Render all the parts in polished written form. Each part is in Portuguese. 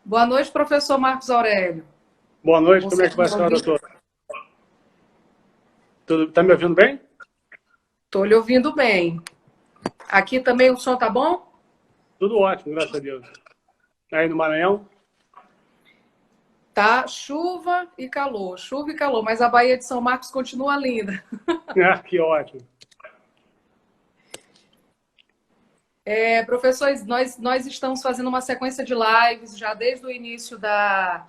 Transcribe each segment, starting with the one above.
Boa noite, professor Marcos Aurélio. Boa noite, como é que vai, senhora doutora? Está me ouvindo bem? Estou lhe ouvindo bem. Aqui também o som tá bom? Tudo ótimo, graças a Deus. Aí no Maranhão? Tá chuva e calor, mas a Baía de São Marcos continua linda. Ah, que ótimo. Professores, nós estamos fazendo uma sequência de lives já desde o início da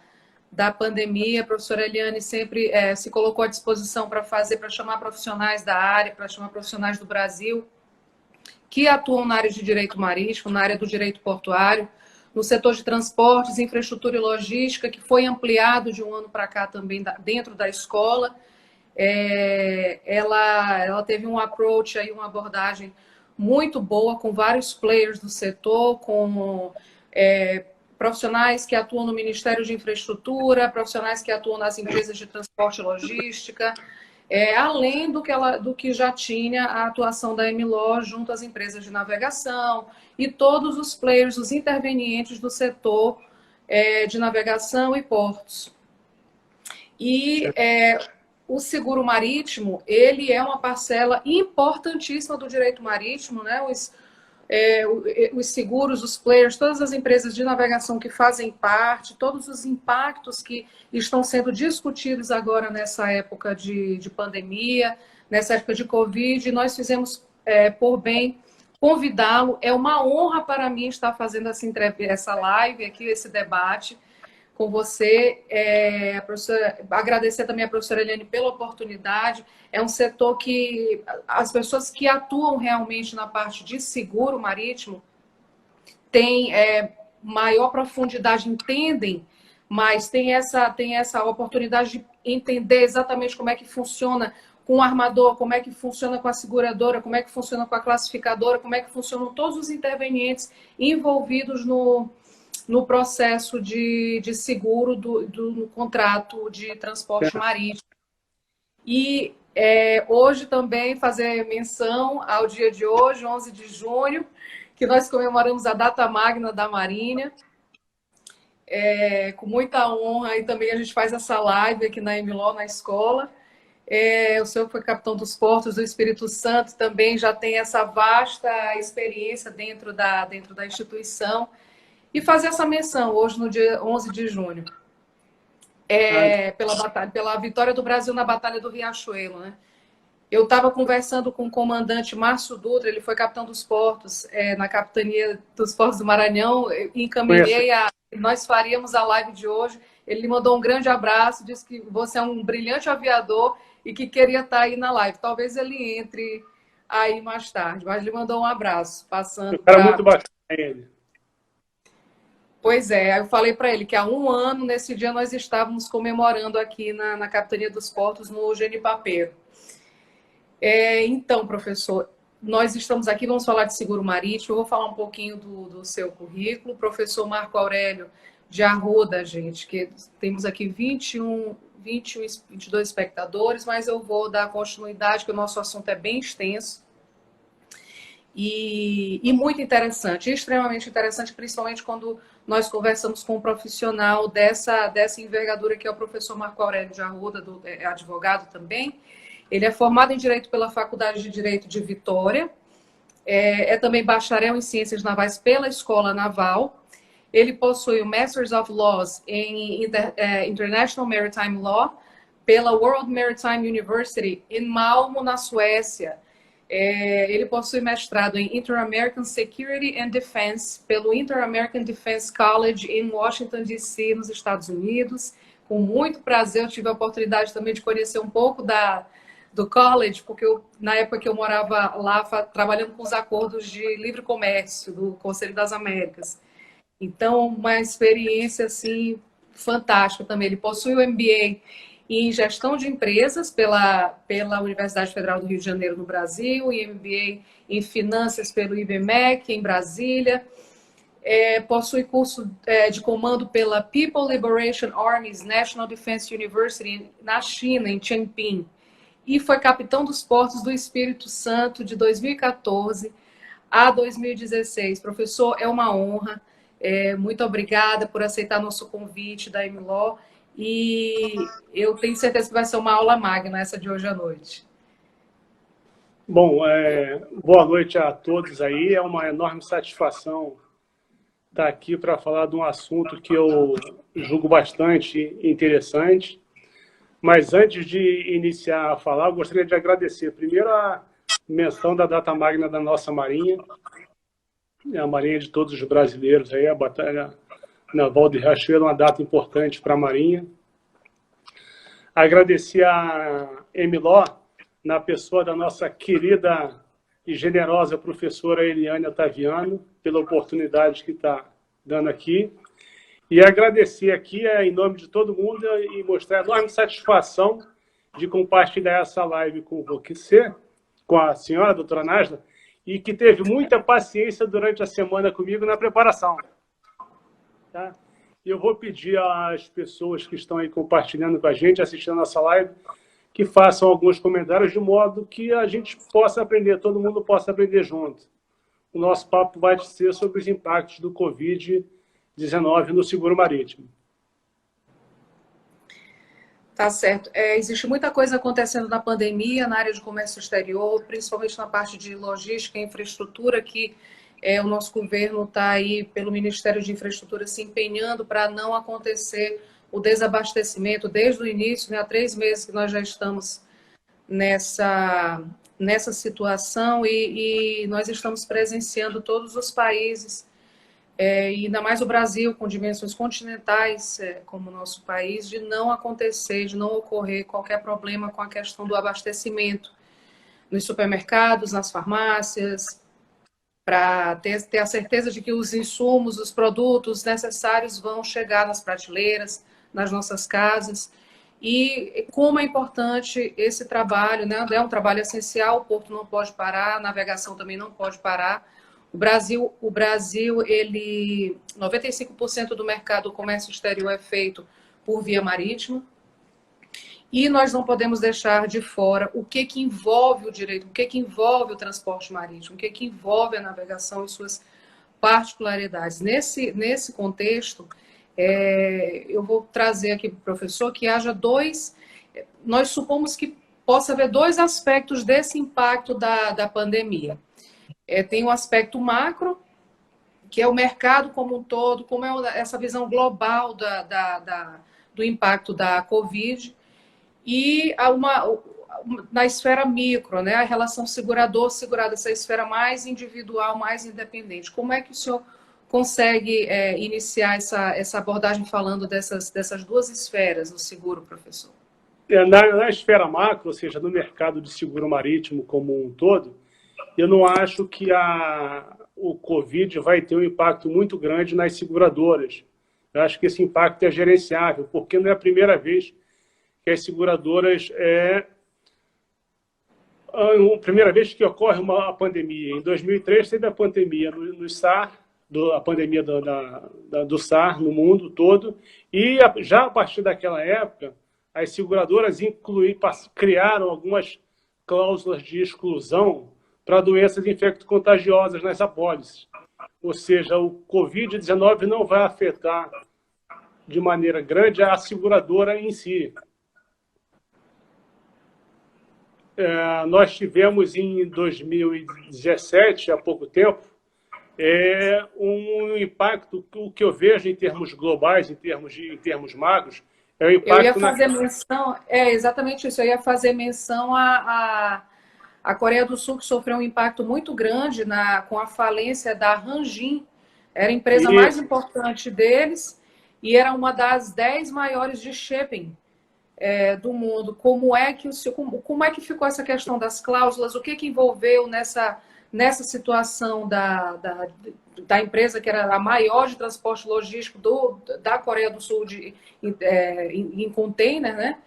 pandemia. A professora Eliane sempre se colocou à disposição para chamar profissionais da área, para chamar profissionais do Brasil que atuam na área de direito marítimo, na área do direito portuário, no setor de transportes, infraestrutura e logística, que foi ampliado de um ano para cá também dentro da escola. Ela teve um approach, aí, uma abordagem muito boa com vários players do setor, com profissionais que atuam no Ministério de Infraestrutura, profissionais que atuam nas empresas de transporte e logística, além do que já tinha a atuação da MLO junto às empresas de navegação e todos os players, os intervenientes do setor de navegação e portos. E o seguro marítimo, ele é uma parcela importantíssima do direito marítimo, né? Os seguros, os players, todas as empresas de navegação que fazem parte, todos os impactos que estão sendo discutidos agora nessa época de pandemia, nessa época de Covid, nós fizemos por bem convidá-lo. É uma honra para mim estar fazendo essa live aqui, esse debate com você, agradecer também a professora Eliane pela oportunidade. É um setor que as pessoas que atuam realmente na parte de seguro marítimo têm maior profundidade, entendem, mas tem essa oportunidade de entender exatamente como é que funciona com o armador, como é que funciona com a seguradora, como é que funciona com a classificadora, como é que funcionam todos os intervenientes envolvidos no processo de seguro do contrato de transporte marítimo. E hoje também fazer menção ao dia de hoje, 11 de junho, que nós comemoramos a data magna da Marinha, com muita honra, e também a gente faz essa live aqui na MLO, na escola. O senhor foi capitão dos portos do Espírito Santo, também já tem essa vasta experiência dentro da instituição. E fazer essa menção hoje, no dia 11 de junho, pela vitória do Brasil na Batalha do Riachuelo, né? Eu estava conversando com o comandante Márcio Dutra, ele foi capitão dos portos, na capitania dos portos do Maranhão, encaminhei nós faríamos a live de hoje. Ele mandou um grande abraço, disse que você é um brilhante aviador e que queria estar aí na live. Talvez ele entre aí mais tarde, mas ele mandou um abraço, passando para... muito bacana ele. Pois é, eu falei para ele que há um ano, nesse dia, nós estávamos comemorando aqui na Capitania dos Portos, no Genipapeiro. Então, professor, nós estamos aqui, vamos falar de seguro marítimo, eu vou falar um pouquinho do seu currículo. Professor Marco Aurélio de Arruda, gente, que temos aqui 22 espectadores, mas eu vou dar continuidade, que o nosso assunto é bem extenso. E muito interessante, extremamente interessante, principalmente quando nós conversamos com um profissional dessa envergadura, que é o professor Marco Aurélio de Arruda, é advogado também. Ele é formado em Direito pela Faculdade de Direito de Vitória, é também bacharel em Ciências Navais pela Escola Naval. Ele possui o Masters of Laws em International Maritime Law pela World Maritime University em Malmo, na Suécia. Ele possui mestrado em Inter-American Security and Defense pelo Inter-American Defense College em Washington, D.C., nos Estados Unidos. Com muito prazer, eu tive a oportunidade também de conhecer um pouco do college, porque na época que eu morava lá, trabalhando com os acordos de livre comércio do Conselho das Américas. Então, uma experiência assim, fantástica também. Ele possui o MBA em Gestão de Empresas pela Universidade Federal do Rio de Janeiro, no Brasil, e MBA em Finanças pelo IBMEC, em Brasília. Possui curso de comando pela People Liberation Army's National Defense University, na China, em Chengping. E foi capitão dos portos do Espírito Santo de 2014 a 2016. Professor, é uma honra Muito obrigada por aceitar nosso convite da MLO e eu tenho certeza que vai ser uma aula magna essa de hoje à noite. Bom, boa noite a todos aí. É uma enorme satisfação estar aqui para falar de um assunto que eu julgo bastante interessante. Mas antes de iniciar a falar, eu gostaria de agradecer primeiro a menção da data magna da nossa Marinha, a Marinha de todos os brasileiros, aí, a Batalha Naval de Riachuelo, uma data importante para a Marinha. Agradecer a MLO, na pessoa da nossa querida e generosa professora Eliane Otaviano, pela oportunidade que está dando aqui. E agradecer aqui, em nome de todo mundo, e mostrar a enorme satisfação de compartilhar essa live com você, com a senhora, doutora Nasla, e que teve muita paciência durante a semana comigo na preparação. Tá? E eu vou pedir às pessoas que estão aí compartilhando com a gente, assistindo a nossa live, que façam alguns comentários de modo que a gente possa aprender, todo mundo possa aprender junto. O nosso papo vai ser sobre os impactos do Covid-19 no seguro marítimo. Tá certo. Existe muita coisa acontecendo na pandemia, na área de comércio exterior, principalmente na parte de logística e infraestrutura, que o nosso governo está aí, pelo Ministério de Infraestrutura, se empenhando para não acontecer o desabastecimento desde o início, né, há 3 meses que nós já estamos nessa situação e nós estamos presenciando todos os países, e ainda mais o Brasil, com dimensões continentais, como o nosso país, de não acontecer, de não ocorrer qualquer problema com a questão do abastecimento nos supermercados, nas farmácias, para ter a certeza de que os insumos, os produtos necessários vão chegar nas prateleiras, nas nossas casas. E como é importante esse trabalho, né? É um trabalho essencial, o porto não pode parar, a navegação também não pode parar. O Brasil, 95% do mercado do comércio exterior é feito por via marítima. E nós não podemos deixar de fora o que envolve o direito, o que envolve o transporte marítimo, o que envolve a navegação e suas particularidades. Nesse contexto, eu vou trazer aqui para o professor que haja nós supomos que possa haver 2 aspectos desse impacto da pandemia. Tem o aspecto macro, que é o mercado como um todo, como é essa visão global do impacto da Covid, e na esfera micro, né, a relação segurador-segurado, essa esfera mais individual, mais independente. Como é que o senhor consegue iniciar essa abordagem falando dessas 2 esferas no seguro, professor? Na esfera macro, ou seja, no mercado de seguro marítimo como um todo, eu não acho que o Covid vai ter um impacto muito grande nas seguradoras. Eu acho que esse impacto é gerenciável, porque não é a primeira vez que as seguradoras a primeira vez que ocorre uma pandemia. Em 2003 teve a pandemia no SAR, a pandemia do SAR no mundo todo, e já a partir daquela época, as seguradoras criaram algumas cláusulas de exclusão para doenças infecto-contagiosas nas apólices. Ou seja, o Covid-19 não vai afetar de maneira grande a seguradora em si. Nós tivemos em 2017, há pouco tempo, um impacto, o que eu vejo em termos globais, em termos macros, é o impacto... Eu ia fazer menção, exatamente isso, eu ia fazer menção a Coreia do Sul, que sofreu um impacto muito grande com a falência da Hanjin, era a empresa mais importante deles e era uma das 10 maiores de shipping do mundo. Como é que ficou essa questão das cláusulas? O que envolveu nessa situação da empresa que era a maior de transporte logístico da Coreia do Sul em container, né?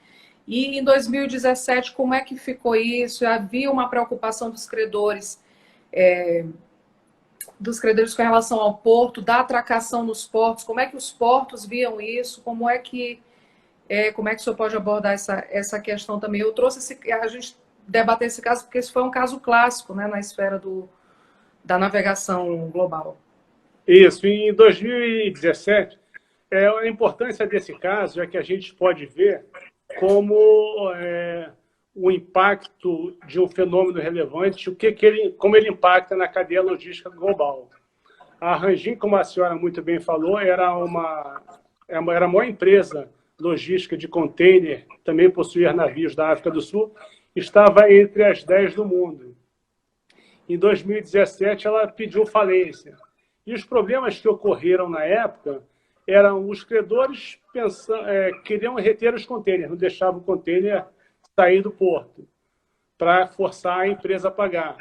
E em 2017, como é que ficou isso? Havia uma preocupação dos credores com relação ao porto, da atracação nos portos, como é que os portos viam isso, como é que o senhor pode abordar essa questão também? Eu trouxe a gente debater esse caso porque esse foi um caso clássico, né, na esfera da navegação global. Isso, em 2017, a importância desse caso é que a gente pode ver como o impacto de um fenômeno relevante, como ele impacta na cadeia logística global. A Rangin, como a senhora muito bem falou, era a maior empresa logística de container, também possuía navios da África do Sul, estava entre as 10 do mundo. Em 2017, ela pediu falência. E os problemas que ocorreram na época eram os credores queriam reter os contêineres, não deixavam o contêiner sair do porto, para forçar a empresa a pagar.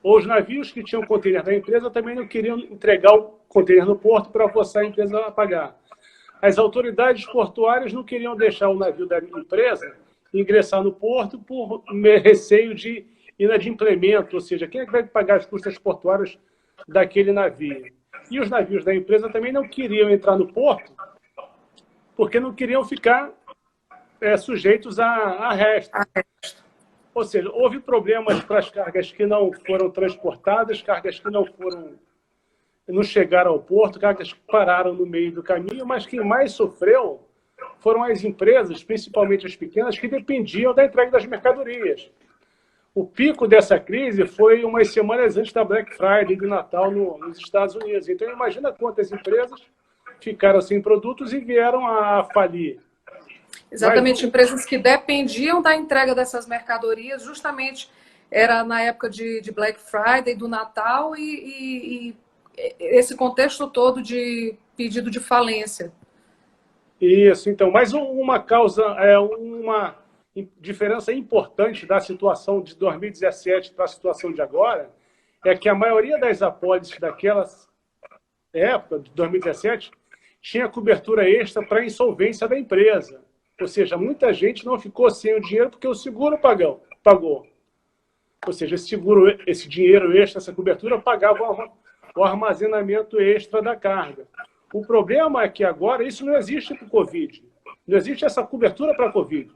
Ou os navios que tinham contêiner da empresa também não queriam entregar o contêiner no porto para forçar a empresa a pagar. As autoridades portuárias não queriam deixar o navio da empresa ingressar no porto por receio de inadimplemento, ou seja, quem é que vai pagar as custas portuárias daquele navio? E os navios da empresa também não queriam entrar no porto porque não queriam ficar sujeitos a arresto. Ou seja, houve problemas para as cargas que não foram transportadas, cargas que não chegaram ao porto, cargas que pararam no meio do caminho, mas quem mais sofreu foram as empresas, principalmente as pequenas, que dependiam da entrega das mercadorias. O pico dessa crise foi umas semanas antes da Black Friday e do Natal nos Estados Unidos. Então, imagina quantas empresas ficaram sem produtos e vieram a falir. Exatamente, empresas que dependiam da entrega dessas mercadorias, justamente era na época de Black Friday, do Natal e esse contexto todo de pedido de falência. Isso, então, mais uma causa, uma diferença importante da situação de 2017 para a situação de agora é que a maioria das apólices daquela época, de 2017, tinha cobertura extra para a insolvência da empresa. Ou seja, muita gente não ficou sem o dinheiro porque o seguro pagou. Ou seja, esse dinheiro extra, essa cobertura, pagava o armazenamento extra da carga. O problema é que agora isso não existe para o Covid. Não existe essa cobertura para a Covid.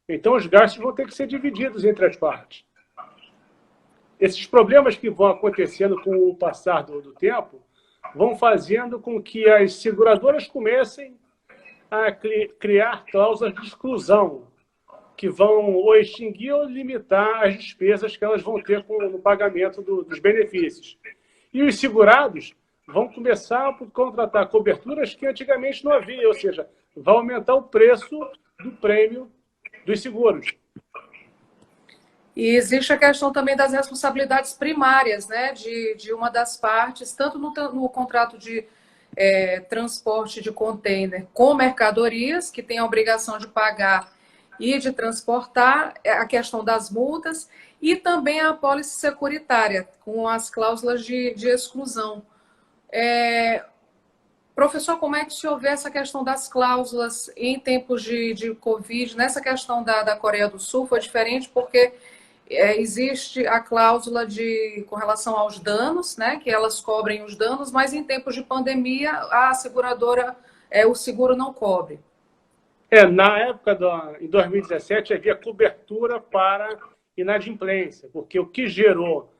Então, os gastos vão ter que ser divididos entre as partes. Esses problemas que vão acontecendo com o passar do tempo vão fazendo com que as seguradoras comecem a criar cláusulas de exclusão, que vão ou extinguir ou limitar as despesas que elas vão ter com o pagamento dos benefícios. E os segurados vão começar a contratar coberturas que antigamente não havia, ou seja, vai aumentar o preço do prêmio dos seguros. E existe a questão também das responsabilidades primárias, né, de uma das partes, tanto no contrato de transporte de container com mercadorias, que tem a obrigação de pagar e de transportar, a questão das multas, e também a apólice securitária, com as cláusulas de exclusão. Professor, como é que se houver essa questão das cláusulas em tempos de Covid? Nessa questão da Coreia do Sul foi diferente porque existe a cláusula com relação aos danos, né, que elas cobrem os danos, mas em tempos de pandemia a seguradora, o seguro não cobre. Na época, em 2017, havia cobertura para inadimplência, porque o que gerou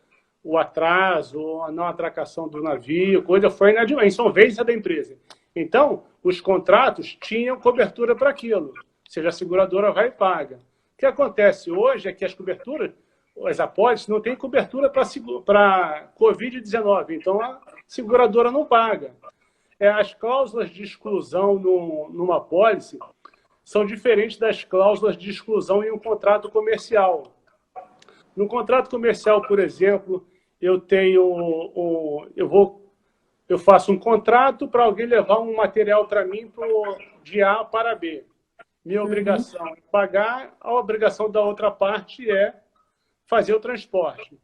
o atraso, a não atracação do navio, foi a insolvência da empresa. Então, os contratos tinham cobertura para aquilo, ou seja, a seguradora vai e paga. O que acontece hoje é que as coberturas, as apólices, não têm cobertura para Covid-19, então a seguradora não paga. As cláusulas de exclusão numa apólice são diferentes das cláusulas de exclusão em um contrato comercial. No contrato comercial, por exemplo, eu faço um contrato para alguém levar um material para mim de A para B. Minha obrigação é pagar, a obrigação da outra parte é fazer o transporte.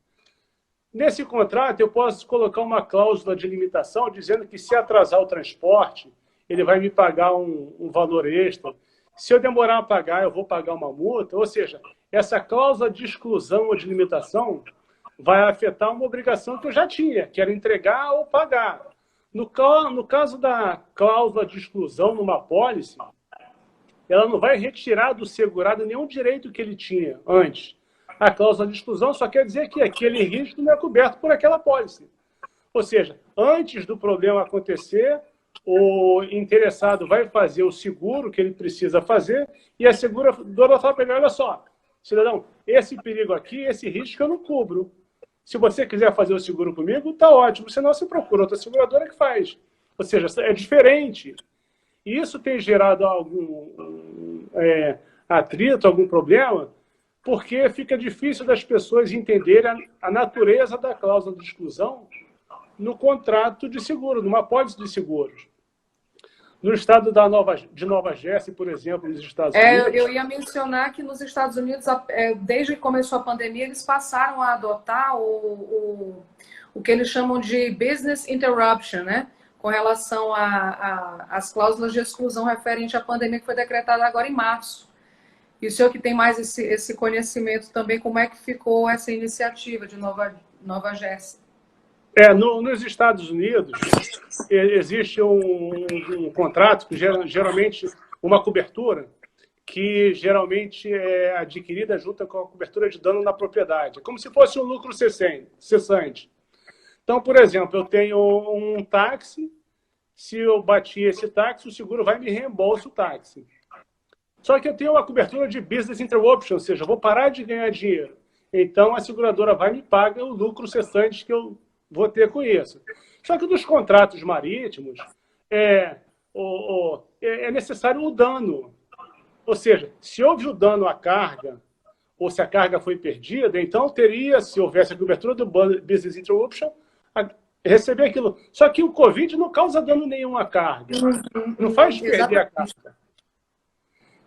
Nesse contrato, eu posso colocar uma cláusula de limitação dizendo que se atrasar o transporte, ele vai me pagar um valor extra. Se eu demorar a pagar, eu vou pagar uma multa. Ou seja, essa cláusula de exclusão ou de limitação vai afetar uma obrigação que eu já tinha, que era entregar ou pagar. No caso da cláusula de exclusão numa apólice, ela não vai retirar do segurado nenhum direito que ele tinha antes. A cláusula de exclusão só quer dizer que aquele risco não é coberto por aquela apólice. Ou seja, antes do problema acontecer, o interessado vai fazer o seguro que ele precisa fazer e a seguradora fala para ele, olha só, cidadão, esse perigo aqui, esse risco eu não cubro. Se você quiser fazer o seguro comigo, está ótimo, senão você procura outra seguradora que faz. Ou seja, é diferente. E isso tem gerado algum atrito, algum problema, porque fica difícil das pessoas entenderem a natureza da cláusula de exclusão no contrato de seguro, numa apólice de seguros. No estado de Nova Jersey, por exemplo, nos Estados Unidos... Eu ia mencionar que nos Estados Unidos, desde que começou a pandemia, eles passaram a adotar o que eles chamam de business interruption, né? Com relação às cláusulas de exclusão referente à pandemia que foi decretada agora em março. E o senhor que tem mais esse conhecimento também, como é que ficou essa iniciativa de Nova Jersey? Nos Estados Unidos, existe um contrato, que geralmente uma cobertura, que geralmente é adquirida junto com a cobertura de dano na propriedade. É como se fosse um lucro cessante. Então, por exemplo, eu tenho um táxi, se eu bati esse táxi, o seguro vai me reembolsar o táxi. Só que eu tenho uma cobertura de business interruption, ou seja, eu vou parar de ganhar dinheiro. Então, a seguradora vai me pagar o lucro cessante que eu vou ter com isso. Só que nos contratos marítimos é necessário o dano. Ou seja, se houve o dano à carga, ou se a carga foi perdida, então teria, se houvesse a cobertura do business interruption, receber aquilo. Só que o Covid não causa dano nenhum à carga. Não faz perder a carga.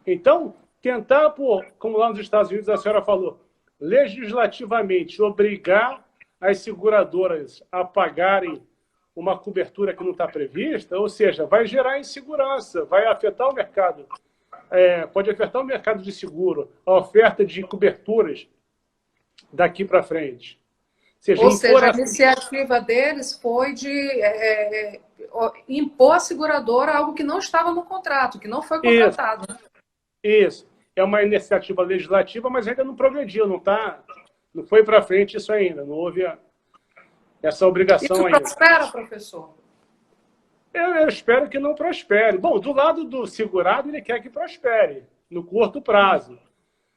Então, tentar, como lá nos Estados Unidos a senhora falou, legislativamente obrigar as seguradoras a pagarem uma cobertura que não está prevista, ou seja, vai gerar insegurança, vai afetar o mercado, pode afetar o mercado de seguro, a oferta de coberturas daqui para frente. Ou seja, a iniciativa deles foi de impor à seguradora algo que não estava no contrato, que não foi contratado. Isso. É uma iniciativa legislativa, mas ainda não progrediu, não foi para frente isso ainda, não houve essa obrigação ainda. Isso prospera, professor? Eu espero que não prospere. Bom, do lado do segurado, ele quer que prospere, no curto prazo.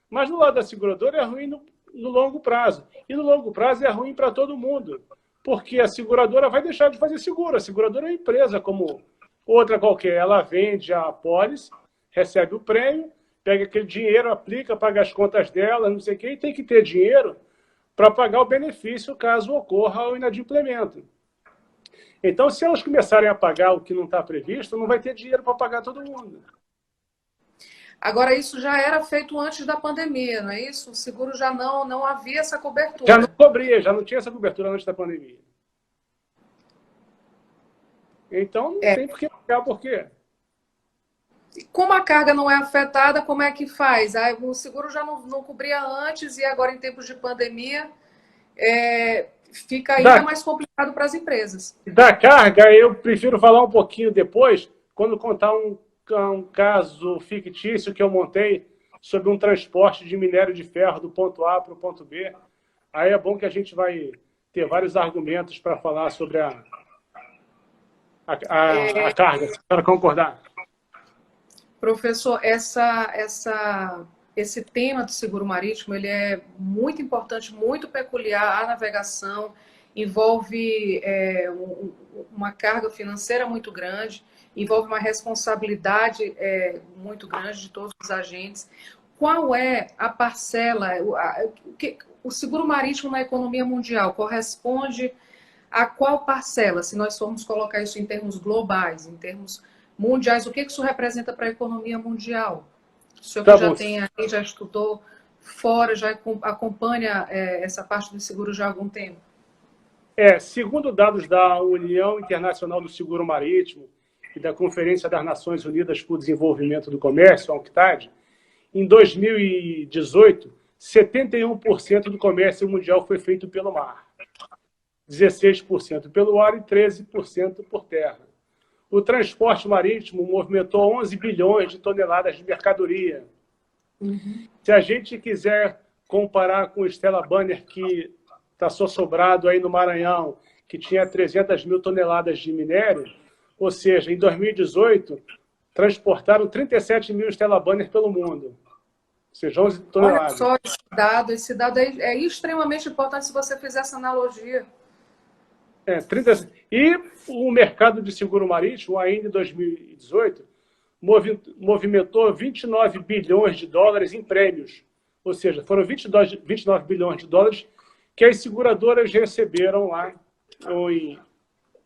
Mas do lado da seguradora é ruim no longo prazo. E no longo prazo é ruim para todo mundo, porque a seguradora vai deixar de fazer seguro. A seguradora é uma empresa como outra qualquer. Ela vende a apólice, recebe o prêmio, pega aquele dinheiro, aplica, paga as contas dela, não sei o quê, e tem que ter dinheiro para pagar o benefício caso ocorra o inadimplemento. Então, se elas começarem a pagar o que não está previsto, não vai ter dinheiro para pagar todo mundo. Agora, isso já era feito antes da pandemia, não é isso? O seguro já não havia essa cobertura. Já não cobria, já não tinha essa cobertura antes da pandemia. Então, não tem por que pagar, por quê? Como a carga não é afetada, como é que faz? O seguro já não cobria antes e agora, em tempos de pandemia, fica ainda mais complicado para as empresas. Da carga, eu prefiro falar um pouquinho depois, quando contar um caso fictício que eu montei sobre um transporte de minério de ferro do ponto A para o ponto B. Aí é bom que a gente vai ter vários argumentos para falar sobre a carga, para concordar. Professor, esse tema do seguro marítimo ele é muito importante, muito peculiar à navegação, envolve uma carga financeira muito grande, envolve uma responsabilidade muito grande de todos os agentes. Qual é a parcela, o seguro marítimo na economia mundial corresponde a qual parcela, se nós formos colocar isso em termos globais, em termos mundiais, o que isso representa para a economia mundial? O senhor que já tem aí, já estudou fora, já acompanha essa parte do seguro já há algum tempo? Segundo dados da União Internacional do Seguro Marítimo e da Conferência das Nações Unidas para o Desenvolvimento do Comércio, a UNCTAD, em 2018, 71% do comércio mundial foi feito pelo mar, 16% pelo ar e 13% por terra. O transporte marítimo movimentou 11 bilhões de toneladas de mercadoria. Se a gente quiser comparar com o Stella Banner, que está só sobrado aí no Maranhão, que tinha 300 mil toneladas de minério, ou seja, em 2018, transportaram 37 mil Stella Banner pelo mundo, ou seja, 11 Olha toneladas. só esse dado é extremamente importante se você fizer essa analogia. 30... E o mercado de seguro marítimo, ainda em 2018, movimentou 29 bilhões de dólares em prêmios. Ou seja, foram 29 bilhões de dólares que as seguradoras receberam lá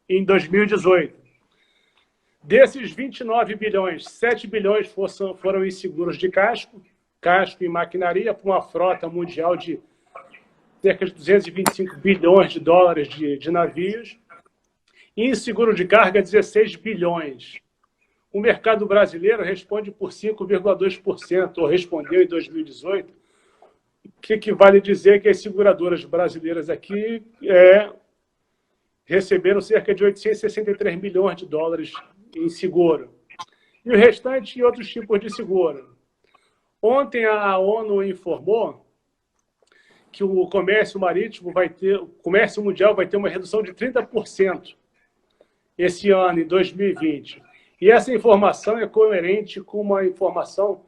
em 2018. Desses 29 bilhões, 7 bilhões foram em seguros de casco e maquinaria, para uma frota mundial de cerca de 225 bilhões de dólares de navios. E em seguro de carga, 16 bilhões. O mercado brasileiro responde por 5,2%, ou respondeu em 2018, o que vale dizer que as seguradoras brasileiras aqui receberam cerca de 863 milhões de dólares em seguro. E o restante em outros tipos de seguro. Ontem a ONU informou que o comércio marítimo o comércio mundial vai ter uma redução de 30% esse ano, em 2020. E essa informação é coerente com uma informação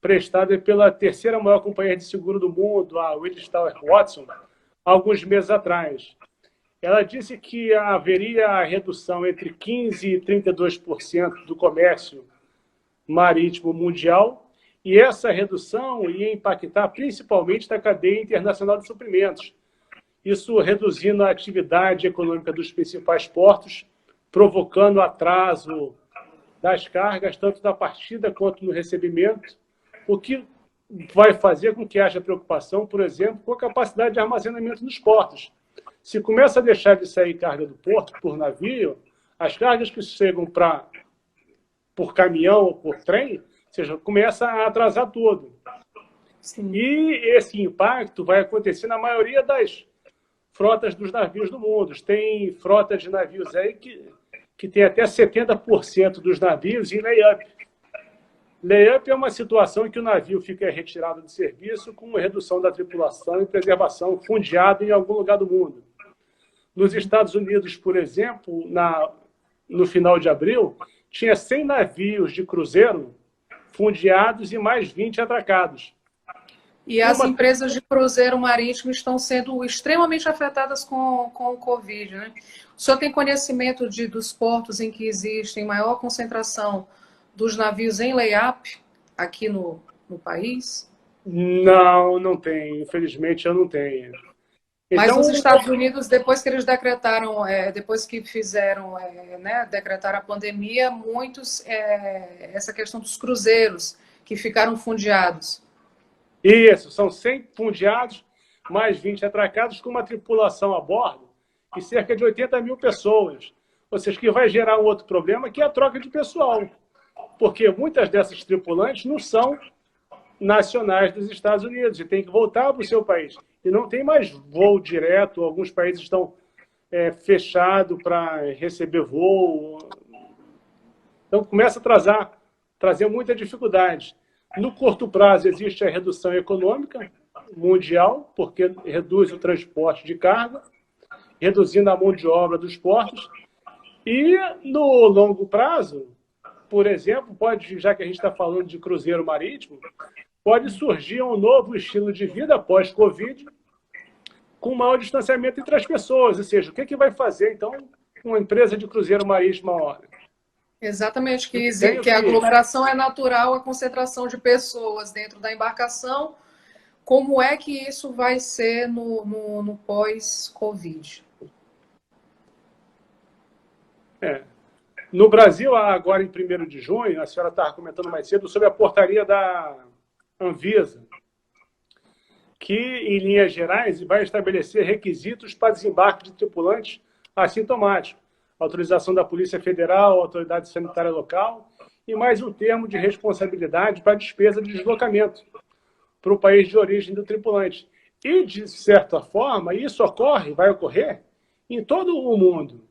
prestada pela terceira maior companhia de seguro do mundo, a Willis Towers Watson, alguns meses atrás. Ela disse que haveria a redução entre 15% e 32% do comércio marítimo mundial, e essa redução ia impactar principalmente na cadeia internacional de suprimentos. Isso reduzindo a atividade econômica dos principais portos, provocando atraso das cargas, tanto na partida quanto no recebimento, o que vai fazer com que haja preocupação, por exemplo, com a capacidade de armazenamento dos portos. Se começa a deixar de sair carga do porto por navio, as cargas que chegam por caminhão ou por trem, ou seja, começa a atrasar tudo. Sim. E esse impacto vai acontecer na maioria das frotas dos navios do mundo. Tem frotas de navios aí que tem até 70% dos navios em lay-up. Lay-up é uma situação em que o navio fica retirado de serviço com redução da tripulação e preservação, fundeado em algum lugar do mundo. Nos Estados Unidos, por exemplo, no final de abril, tinha 100 navios de cruzeiro fundeados e mais 20 atracados. E as empresas de cruzeiro marítimo estão sendo extremamente afetadas com o Covid, né? O senhor tem conhecimento dos portos em que existem maior concentração dos navios em lay-up aqui no país? Não tenho. Infelizmente, eu não tenho. Mas nos Estados Unidos, depois que eles decretaram, depois que decretaram a pandemia, muitos, essa questão dos cruzeiros que ficaram fundeados. Isso, são 100 fundeados, mais 20 atracados, com uma tripulação a bordo e cerca de 80 mil pessoas. Ou seja, que vai gerar um outro problema, que é a troca de pessoal. Porque muitas dessas tripulantes não são nacionais dos Estados Unidos e tem que voltar para o seu país. E não tem mais voo direto, alguns países estão fechados para receber voo. Então, começa a trazer muita dificuldade. No curto prazo, existe a redução econômica mundial, porque reduz o transporte de carga, reduzindo a mão de obra dos portos. E no longo prazo, por exemplo, já que a gente está falando de cruzeiro marítimo, pode surgir um novo estilo de vida após Covid, com maior distanciamento entre as pessoas. Ou seja, o que vai fazer, então, uma empresa de cruzeiro marítimo a hora? Exatamente, que a aglomeração é natural, a concentração de pessoas dentro da embarcação. Como é que isso vai ser no pós-Covid? No Brasil, agora em 1º de junho, a senhora estava comentando mais cedo sobre a portaria da Anvisa, que, em linhas gerais, vai estabelecer requisitos para desembarque de tripulantes assintomáticos, autorização da Polícia Federal, autoridade sanitária local, e mais um termo de responsabilidade para despesa de deslocamento para o país de origem do tripulante. E, de certa forma, isso vai ocorrer em todo o mundo.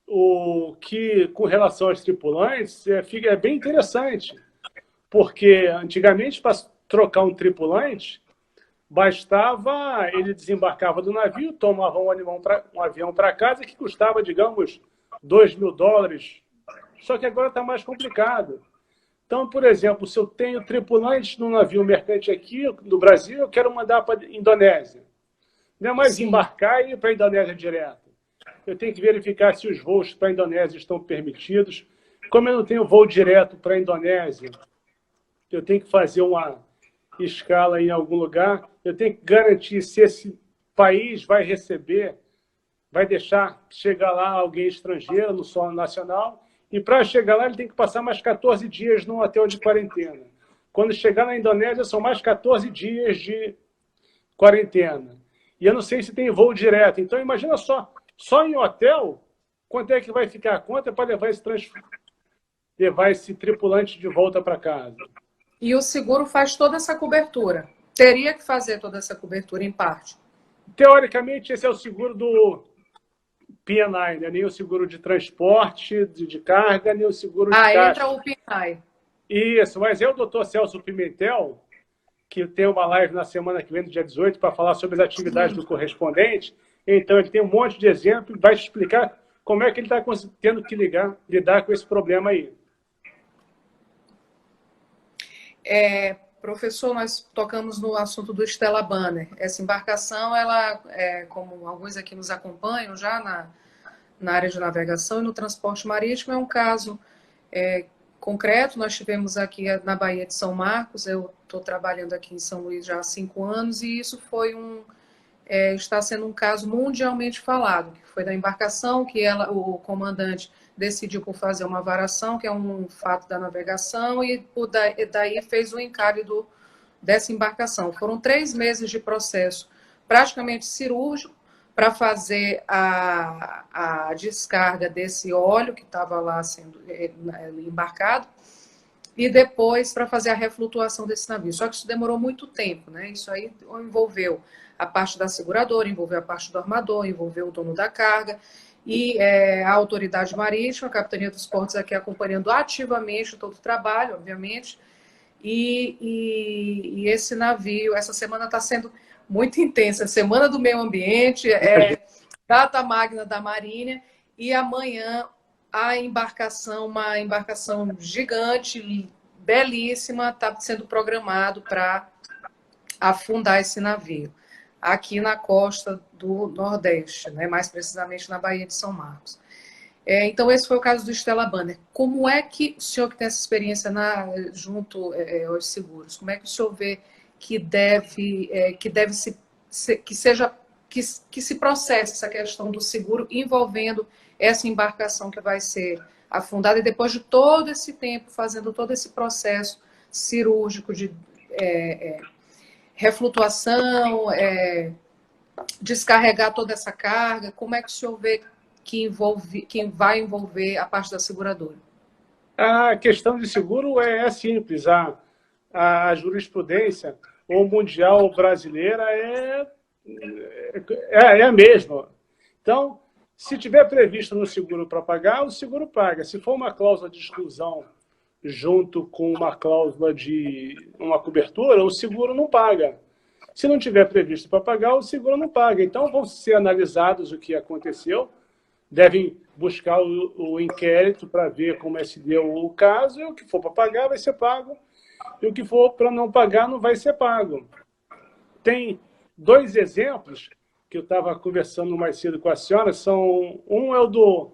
O que, com relação aos tripulantes, é bem interessante, porque antigamente, para trocar um tripulante, bastava, ele desembarcava do navio, tomava um avião para casa, que custava, digamos, $2.000. Só que agora está mais complicado. Então, por exemplo, se eu tenho tripulantes no navio mercante aqui no Brasil, eu quero mandar para a Indonésia. Não é mais embarcar e ir para a Indonésia direto. Eu tenho que verificar se os voos para a Indonésia estão permitidos. Como eu não tenho voo direto para a Indonésia, eu tenho que fazer uma escala em algum lugar, eu tenho que garantir se esse país vai receber, vai deixar chegar lá alguém estrangeiro no solo nacional, e para chegar lá ele tem que passar mais 14 dias num hotel de quarentena. Quando chegar na Indonésia são mais 14 dias de quarentena. E eu não sei se tem voo direto. Então imagina só em hotel, quanto é que vai ficar a conta para levar esse tripulante de volta para casa? E o seguro faz toda essa cobertura. Teria que fazer toda essa cobertura, em parte. Teoricamente, esse é o seguro do P&I, né? Nem o seguro de transporte, de carga, nem o seguro de caixa. Entra o P&I. Isso, mas é o doutor Celso Pimentel, que tem uma live na semana que vem, no dia 18, para falar sobre as atividades do correspondente. Então, ele tem um monte de exemplo e vai te explicar como é que ele está tendo que lidar com esse problema aí. Professor, nós tocamos no assunto do Stella Banner. Essa embarcação, ela, como alguns aqui nos acompanham já na área de navegação e no transporte marítimo, é um caso concreto. Nós tivemos aqui na Baía de São Marcos, eu estou trabalhando aqui em São Luís já há 5 anos, e isso foi está sendo um caso mundialmente falado, que foi da embarcação, que o comandante decidiu por fazer uma varação, que é um fato da navegação, e daí fez o encalhe dessa embarcação. Foram 3 meses de processo praticamente cirúrgico para fazer a descarga desse óleo que estava lá sendo embarcado, e depois para fazer a reflutuação desse navio. Só que isso demorou muito tempo, né? Isso aí envolveu a parte da seguradora, envolveu a parte do armador, envolveu o dono da carga, e a autoridade marítima, a Capitania dos Portos aqui acompanhando ativamente todo o trabalho, obviamente, e esse navio, essa semana está sendo muito intensa, Semana do Meio Ambiente, data magna da Marinha, e amanhã a embarcação, uma embarcação gigante, belíssima, está sendo programado para afundar esse navio aqui na costa do Nordeste, né? Mais precisamente na Baía de São Marcos. Então, esse foi o caso do Stella Banner. Como é que o senhor, que tem essa experiência junto aos seguros, como é que o senhor vê que se processe essa questão do seguro envolvendo essa embarcação que vai ser afundada, e depois de todo esse tempo fazendo todo esse processo cirúrgico de reflutuação, descarregar toda essa carga, como é que o senhor vê que vai envolver a parte da seguradora? A questão de seguro é simples. A jurisprudência ou mundial brasileira é a mesma. Então, se tiver previsto no seguro para pagar, o seguro paga. Se for uma cláusula de exclusão junto com uma cláusula de uma cobertura, o seguro não paga. Se não tiver previsto para pagar, o seguro não paga. Então, vão ser analisados o que aconteceu, devem buscar o inquérito para ver como se deu o caso, e o que for para pagar vai ser pago, e o que for para não pagar não vai ser pago. Tem 2 exemplos que eu estava conversando mais cedo com a senhora, um é o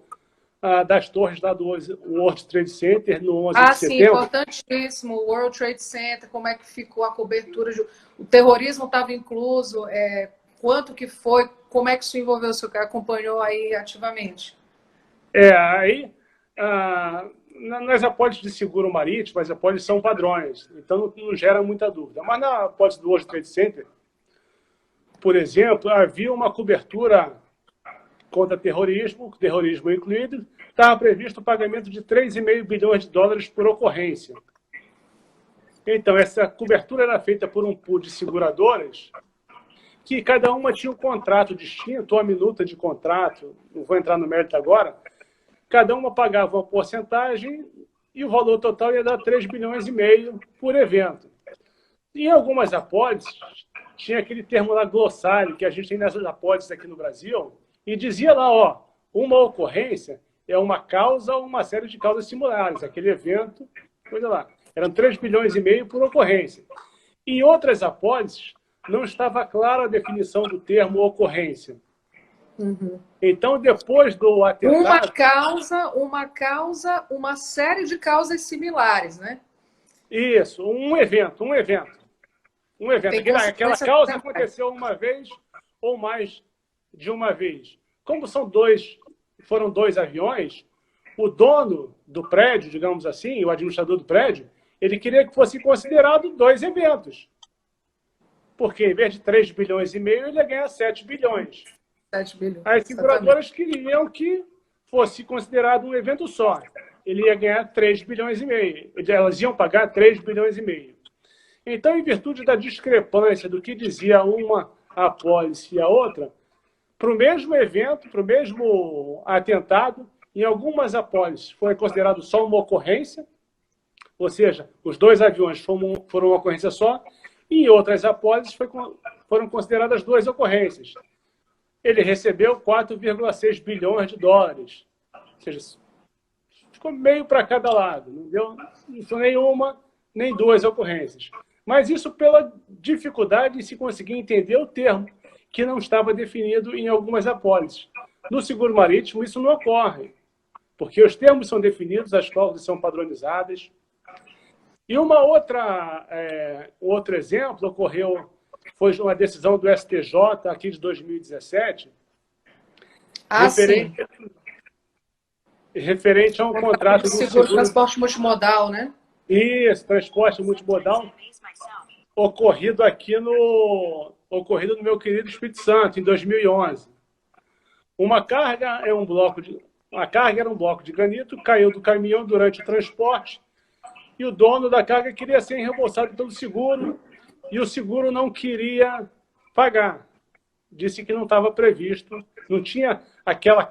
das torres lá do World Trade Center, no 11 de setembro. Sim, importantíssimo, o World Trade Center, como é que ficou a cobertura, o terrorismo estava incluso, quanto que foi, como é que isso envolveu, o senhor que acompanhou aí ativamente? Aí, nas apólices de seguro marítimo, as apólices são padrões, então não gera muita dúvida. Mas na apólice do World Trade Center, por exemplo, havia uma cobertura contra terrorismo incluído, estava previsto o pagamento de $3,5 bilhões por ocorrência. Então, essa cobertura era feita por um pool de seguradoras, que cada uma tinha um contrato distinto, uma minuta de contrato, não vou entrar no mérito agora, cada uma pagava uma porcentagem e o valor total ia dar $3,5 bilhões por evento. Em algumas apólices, tinha aquele termo lá, glossário, que a gente tem nessas apólices aqui no Brasil, e dizia lá, ó, uma ocorrência é uma causa ou uma série de causas similares, aquele evento, coisa lá. Eram 3,5 bilhões por ocorrência. Em outras apólices, não estava clara a definição do termo ocorrência. Uhum. Então, depois do atentado... Uma série de causas similares, né? Isso, um evento. Aquela causa aconteceu uma vez ou mais de uma vez. Como foram dois aviões, o dono do prédio, digamos assim, o administrador do prédio, ele queria que fosse considerado dois eventos. Porque em vez de 3,5 bilhões, ele ia ganhar 7 bilhões. 7 bilhões. As seguradoras queriam que fosse considerado um evento só. Ele ia ganhar 3,5 bilhões. Elas iam pagar 3,5 bilhões. Então, em virtude da discrepância do que dizia uma apólice e a outra, para o mesmo evento, para o mesmo atentado, em algumas apólices foi considerado só uma ocorrência, ou seja, os dois aviões foram uma ocorrência só, e em outras apólices foram consideradas duas ocorrências. Ele recebeu 4,6 bilhões de dólares, ou seja, ficou meio para cada lado, não foi nenhuma nem duas ocorrências. Mas isso pela dificuldade de se conseguir entender o termo, que não estava definido em algumas apólices. No seguro marítimo, isso não ocorre, porque os termos são definidos, as cláusulas são padronizadas. E outro exemplo foi uma decisão do STJ aqui de 2017, referente a um contrato do seguro. Transporte multimodal, né? Isso, transporte multimodal, ocorrido no meu querido Espírito Santo, em 2011. Uma carga era um bloco de granito, caiu do caminhão durante o transporte, e o dono da carga queria ser reembolsado pelo seguro, e o seguro não queria pagar. Disse que não estava previsto, não tinha aquela...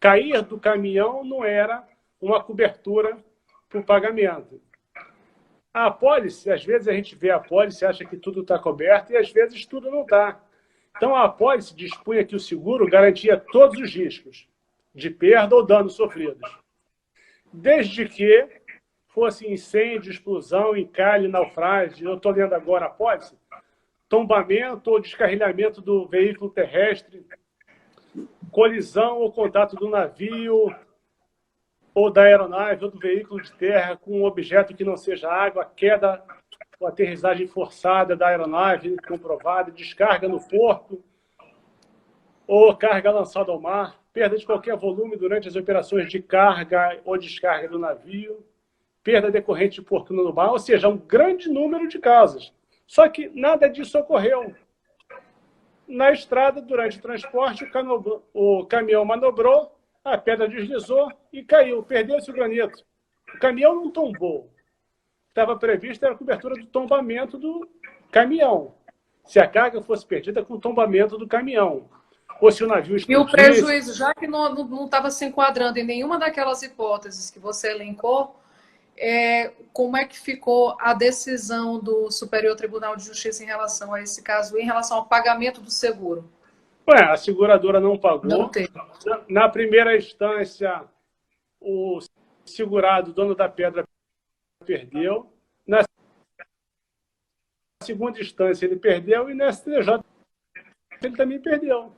Cair do caminhão não era uma cobertura para o pagamento. A apólice, às vezes a gente vê a apólice e acha que tudo está coberto, e às vezes tudo não está. Então, a apólice dispunha que o seguro garantia todos os riscos de perda ou danos sofridos, desde que fosse incêndio, explosão, encalhe, naufrágio, eu estou lendo agora a apólice, tombamento ou descarrilhamento do veículo terrestre, colisão ou contato do navio ou da aeronave ou do veículo de terra com um objeto que não seja água, queda ou aterrissagem forçada da aeronave comprovada, descarga no porto ou carga lançada ao mar, perda de qualquer volume durante as operações de carga ou descarga do navio, perda decorrente de fortuna no mar, ou seja, um grande número de causas. Só que nada disso ocorreu. Na estrada, durante o transporte, o caminhão manobrou, a pedra deslizou e caiu, perdeu-se o granito. O caminhão não tombou. O que estava previsto era a cobertura do tombamento do caminhão. Se a carga fosse perdida com o tombamento do caminhão. Ou se o navio explodisse... E o prejuízo, já que não estava se enquadrando em nenhuma daquelas hipóteses que você elencou, como é que ficou a decisão do Superior Tribunal de Justiça em relação a esse caso, em relação ao pagamento do seguro? A seguradora não pagou. Não teve. Na primeira instância, o segurado, dono da pedra, perdeu. Na segunda instância, ele perdeu. E na STJ, ele também perdeu.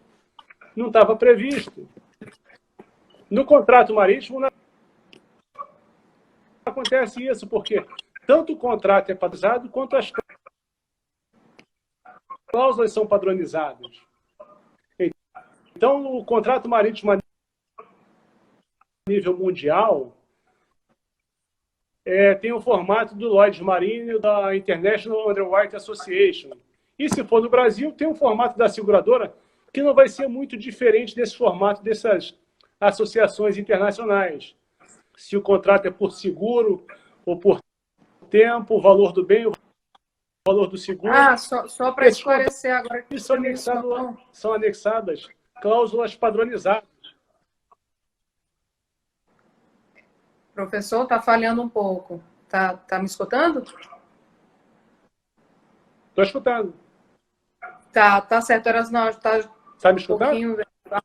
Não estava previsto. No contrato marítimo, não acontece isso, porque tanto o contrato é padronizado, quanto as cláusulas são padronizadas. Então, o contrato marítimo a nível mundial tem o formato do Lloyd's Marine, da International Underwriting Association. E se for no Brasil, tem o formato da seguradora, que não vai ser muito diferente desse formato dessas associações internacionais. Se o contrato é por seguro ou por tempo, o valor do bem, o valor do seguro. Só para esclarecer agora. São anexadas cláusulas padronizadas. Professor, está falhando um pouco. Tá me escutando? Estou escutando. Tá certo. Não, tá Tá me um escutando? pouquinho.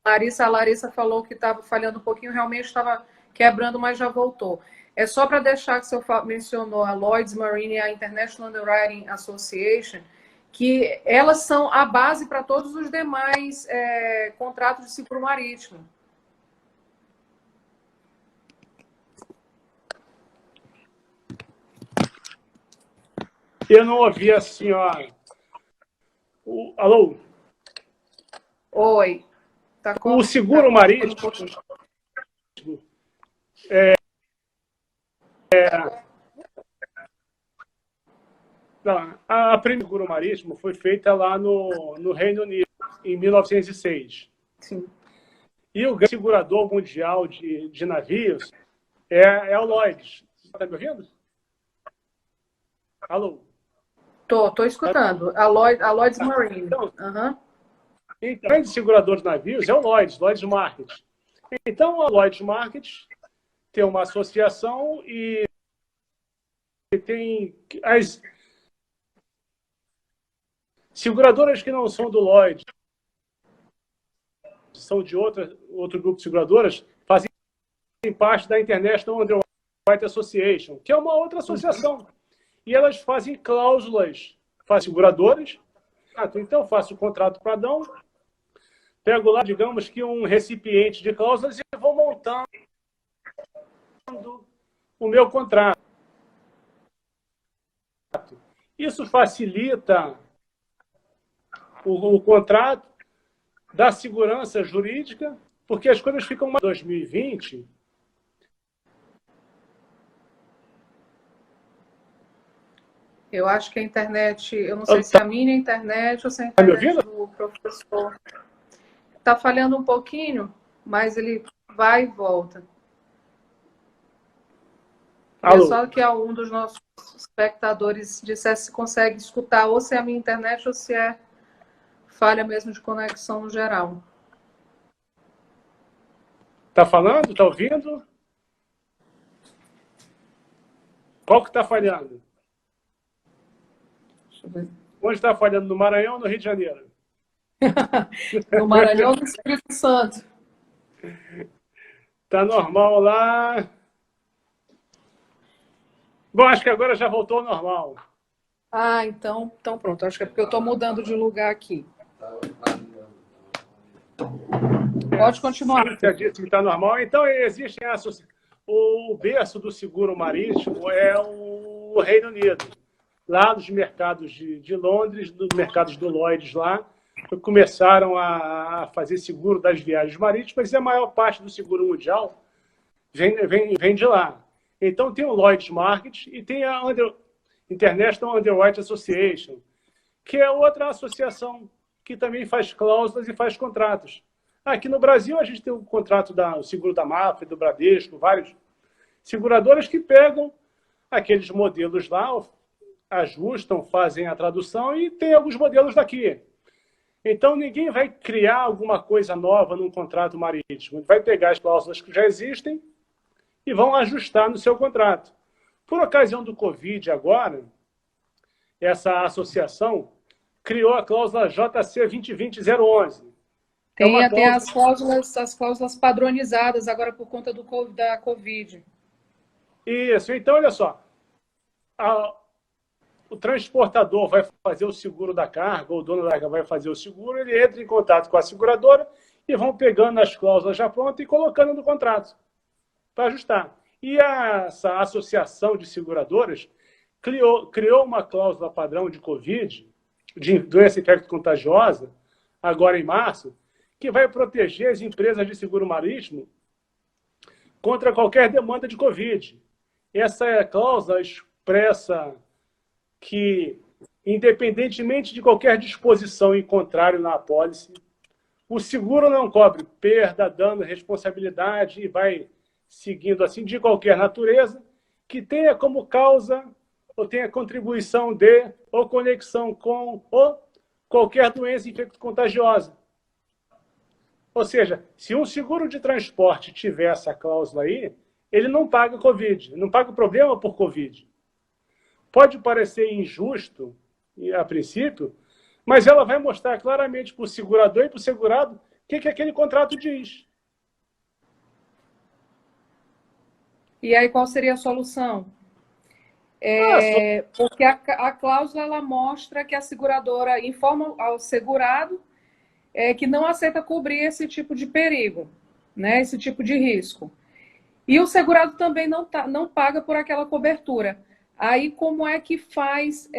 A Larissa falou que estava falhando um pouquinho, realmente estava quebrando, mas já voltou. É só para deixar que você mencionou a Lloyd's Marine e a International Underwriting Association, que elas são a base para todos os demais contratos de seguro marítimo. Eu não ouvi a senhora. Alô? Oi. O seguro marítimo a primeira seguro marítimo foi feita lá no Reino Unido, em 1906. Sim. E o grande segurador mundial de navios é o Lloyd's. Você está me ouvindo? Alô? Tô escutando. A Lloyd's Marine. Então, Uhum. o grande segurador de navios é o Lloyd's Market. Então, a Lloyd's Market tem uma associação e tem as seguradoras que não são do Lloyd's, são de outro grupo de seguradoras, fazem parte da International Underwriting Association, que é uma outra associação. E elas fazem cláusulas, fazem seguradoras. Então, faço o contrato padrão, pego lá, digamos que um recipiente de cláusulas e vou montando o meu contrato. Isso facilita o contrato, dá segurança jurídica, porque as coisas ficam mais. 2020. Eu acho que a internet, eu não sei se é a minha internet ou se é a Tá me internet ouvindo? do professor. Está falhando um pouquinho, mas ele vai e volta. Queria Alô? só que algum dos nossos espectadores dissesse se consegue escutar ou se é a minha internet ou se é falha mesmo de conexão no geral. Tá falando? Tá ouvindo? Qual que está falhando? Deixa eu ver. Onde está falhando? No Maranhão ou no Rio de Janeiro? No Maranhão ou no Espírito Santo? Tá normal lá. Bom, acho que agora já voltou ao normal. Ah, então pronto. Acho que é porque eu estou mudando de lugar aqui. Pode continuar. Você disse que está normal. Então, existem o berço do seguro marítimo é o Reino Unido. Lá nos mercados de Londres, nos mercados do Lloyd's lá, começaram a fazer seguro das viagens marítimas e a maior parte do seguro mundial vem de lá. Então, tem o Lloyd's Market e tem a International Underwriting Association, que é outra associação que também faz cláusulas e faz contratos. Aqui no Brasil, a gente tem o contrato o seguro da Mafra, do Bradesco, várias seguradoras que pegam aqueles modelos lá, ajustam, fazem a tradução e tem alguns modelos daqui. Então, ninguém vai criar alguma coisa nova num contrato marítimo. Vai pegar as cláusulas que já existem e vão ajustar no seu contrato. Por ocasião do Covid agora, essa associação criou a cláusula JC 2020-011. Tem até as cláusulas padronizadas agora por conta da Covid. Isso. Então, olha só. O transportador vai fazer o seguro da carga, ou o dono da carga vai fazer o seguro, ele entra em contato com a seguradora e vão pegando as cláusulas já prontas e colocando no contrato para ajustar. E essa associação de seguradoras criou uma cláusula padrão de Covid, de doença infecto-contagiosa, agora em março, que vai proteger as empresas de seguro marítimo contra qualquer demanda de Covid. Essa cláusula expressa que, independentemente de qualquer disposição em contrário na apólice, o seguro não cobre perda, dano, responsabilidade e vai seguindo assim de qualquer natureza que tenha como causa ou tenha contribuição de ou conexão com ou qualquer doença infecto-contagiosa. Ou seja, se um seguro de transporte tiver essa cláusula aí, ele não paga Covid, não paga o problema por Covid. Pode parecer injusto, a princípio, Mas ela vai mostrar claramente para o segurador e para o segurado o que aquele contrato diz. E aí qual seria a solução? Porque a cláusula ela mostra que a seguradora informa ao segurado que não aceita cobrir esse tipo de perigo, né, esse tipo de risco. E o segurado também não paga por aquela cobertura. Aí, como é que faz,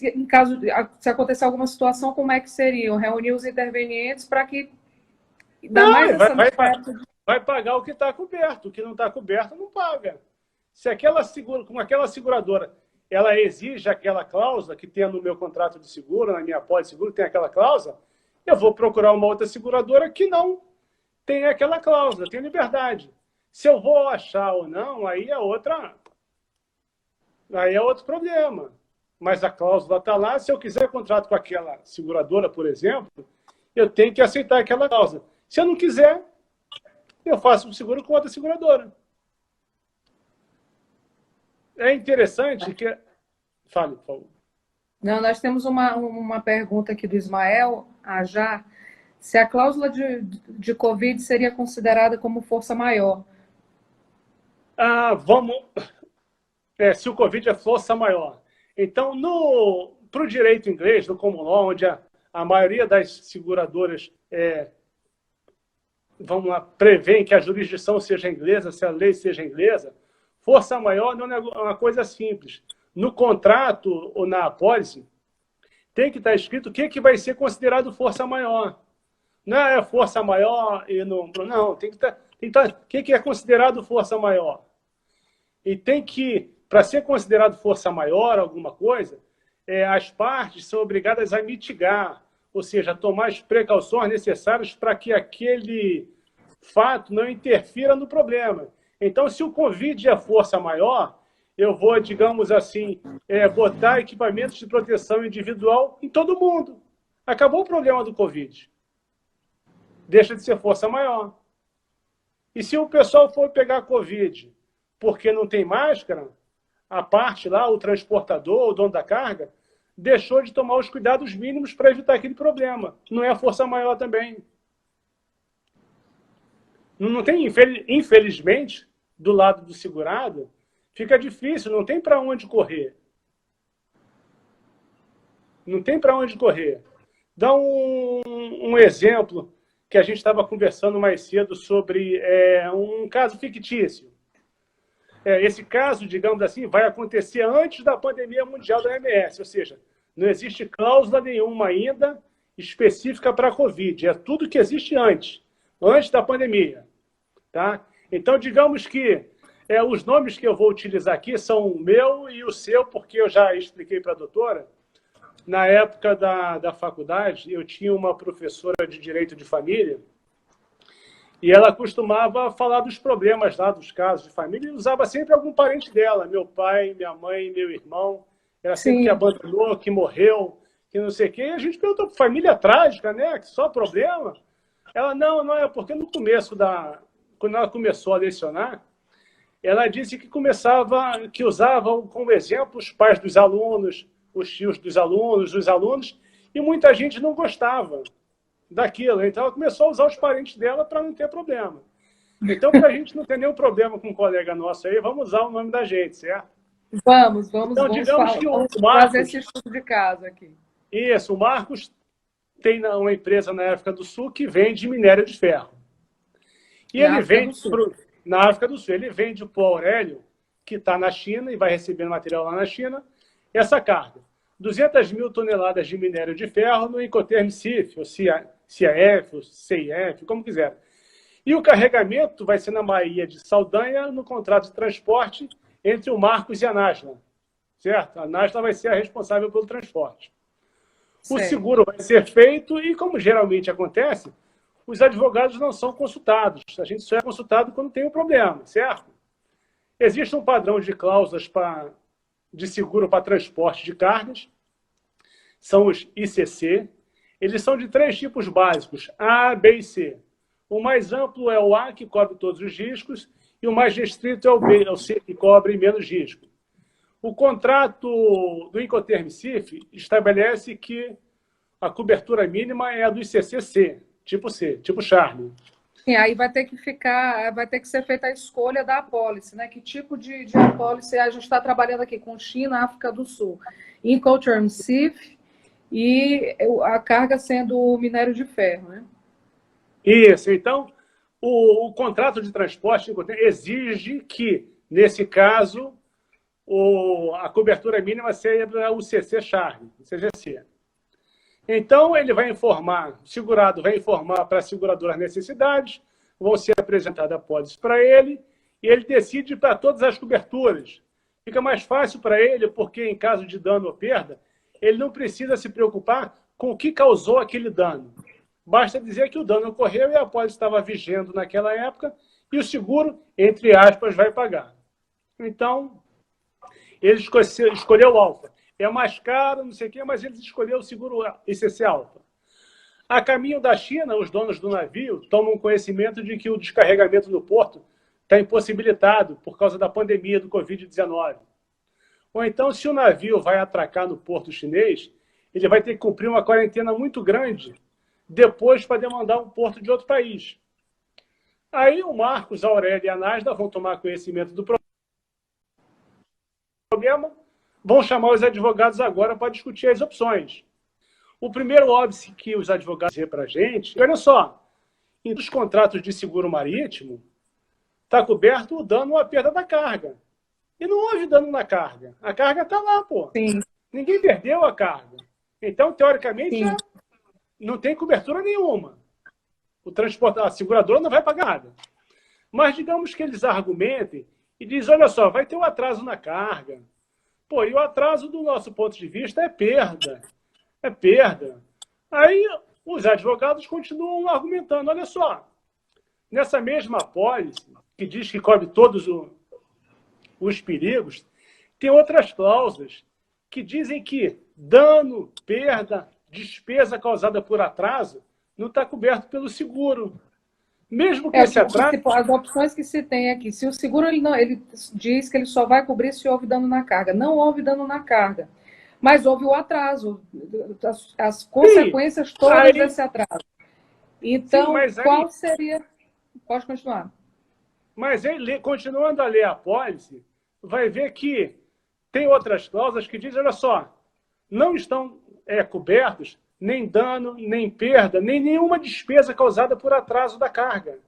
em caso se acontecer alguma situação, como é que seriam? Reunir os intervenientes para que dá mais essa vai pagar o que está coberto. O que não está coberto, não paga. Se como aquela seguradora, ela exige aquela cláusula que tem no meu contrato de seguro, na minha pólice de seguro, tem aquela cláusula, eu vou procurar uma outra seguradora que não tem aquela cláusula, tem liberdade. Se eu vou achar ou não, aí é outro problema. Mas a cláusula está lá. Se eu quiser contrato com aquela seguradora, por exemplo, eu tenho que aceitar aquela cláusula. Se eu não quiser, eu faço um seguro com outra seguradora. É interessante que... Fale, por favor. Não, nós temos uma pergunta aqui do Ismael Ajar. Se a cláusula de Covid seria considerada como força maior? Se o Covid é força maior. Então, para o direito inglês, no common law, onde a maioria das seguradoras prevêem que a jurisdição seja inglesa, se a lei seja inglesa, força maior não é uma coisa simples. No contrato ou na apólice, tem que estar escrito o que vai ser considerado força maior. Não é força maior e não... Não, tem que estar... O que é considerado força maior? E tem que, para ser considerado força maior, alguma coisa, as partes são obrigadas a mitigar, ou seja, tomar as precauções necessárias para que aquele fato não interfira no problema. Então, se o Covid é força maior, eu vou, digamos assim, botar equipamentos de proteção individual em todo mundo. Acabou o problema do Covid. Deixa de ser força maior. E se o pessoal for pegar Covid porque não tem máscara, a parte lá, o transportador, o dono da carga, deixou de tomar os cuidados mínimos para evitar aquele problema. Não é a força maior também. Não tem, infelizmente, do lado do segurado, fica difícil, não tem para onde correr. Não tem para onde correr. Dá um exemplo que a gente estava conversando mais cedo sobre um caso fictício. Esse caso, digamos assim, vai acontecer antes da pandemia mundial da OMS, ou seja, não existe cláusula nenhuma ainda específica para a Covid, é tudo que existe antes da pandemia. Tá? Então, digamos que os nomes que eu vou utilizar aqui são o meu e o seu, porque eu já expliquei para a doutora. Na época da faculdade, eu tinha uma professora de Direito de Família, e ela costumava falar dos problemas lá, dos casos de família, e usava sempre algum parente dela, meu pai, minha mãe, meu irmão. Era sempre que abandonou, que morreu, que não sei o quê. E a gente perguntou, família trágica, né? Que só problema? Ela, não é, porque no começo quando ela começou a lecionar, ela disse que usava como exemplo os pais dos alunos, os tios dos alunos, e muita gente não gostava daquilo. Então, ela começou a usar os parentes dela para não ter problema. Então, para a gente não ter nenhum problema com um colega nosso aí, vamos usar o nome da gente, certo? Vamos então, digamos que o Marcos, fazer esse estudo de caso aqui. Isso, o Marcos tem uma empresa na África do Sul que vende minério de ferro. E ele vende na África do Sul. Ele vende para o Aurélio, que está na China e vai receber material lá na China, essa carga. 200 mil toneladas de minério de ferro no Incoterm CIF, ou CIF, ou CIF, como quiser. E o carregamento vai ser na Baía de Saldanha, no contrato de transporte entre o Marcos e a Nasla. Certo? A Nasla vai ser a responsável pelo transporte. O seguro vai ser feito e, como geralmente acontece, os advogados não são consultados. A gente só é consultado quando tem um problema, certo? Existe um padrão de cláusulas de seguro para transporte de cargas. São os ICC. Eles são de 3 tipos básicos, A, B e C. O mais amplo é o A, que cobre todos os riscos, e o mais restrito é o B, é o C, que cobre menos risco. O contrato do Incoterm CIF estabelece que a cobertura mínima é a do ICC-C, tipo C, tipo Charlie. Sim, aí vai ter que ser feita a escolha da apólice, né? Que tipo de apólice a gente está trabalhando aqui com China, África do Sul, Incoterm CIF e a carga sendo o minério de ferro, né? Isso, então, o contrato de transporte exige que, nesse caso, a cobertura mínima seja o CC Charlie, o CGC. Então, ele vai informar, o segurado vai informar para a seguradora as necessidades, vão ser apresentadas apólices para ele, e ele decide para todas as coberturas. Fica mais fácil para ele, porque em caso de dano ou perda, ele não precisa se preocupar com o que causou aquele dano. Basta dizer que o dano ocorreu e a apólice estava vigendo naquela época, e o seguro, entre aspas, vai pagar. Então, ele escolheu o Alfa. É mais caro, não sei o quê, mas eles escolheram o seguro ICC Alfa. A caminho da China, os donos do navio tomam conhecimento de que o descarregamento no porto está impossibilitado por causa da pandemia do Covid-19. Ou então, se o navio vai atracar no porto chinês, ele vai ter que cumprir uma quarentena muito grande depois para demandar um porto de outro país. Aí o Marcos, a Aurélia e a Nasda vão tomar conhecimento do problema, vão chamar os advogados agora para discutir as opções. O primeiro óbice que os advogados dizem para a gente, olha só, nos contratos de seguro marítimo, está coberto o dano ou a perda da carga. E não houve dano na carga. A carga está lá, pô. Sim. Ninguém perdeu a carga. Então, teoricamente, não tem cobertura nenhuma. A seguradora não vai pagar nada. Mas digamos que eles argumentem e dizem, olha só, vai ter um atraso na carga. Pô, e o atraso, do nosso ponto de vista, é perda. É perda. Aí os advogados continuam argumentando, olha só, nessa mesma apólice, que diz que cobre todos os perigos, tem outras cláusulas que dizem que dano, perda, despesa causada por atraso não está coberto pelo seguro. Mesmo que esse atraso... As opções que se tem aqui, se o seguro ele diz que ele só vai cobrir se houve dano na carga. Não houve dano na carga, mas houve o atraso, as consequências todas desse atraso. Então, qual seria... Pode continuar. Mas ele, continuando a ler a apólice, vai ver que tem outras cláusulas que dizem, olha só, não estão cobertos nem dano, nem perda, nem nenhuma despesa causada por atraso da carga,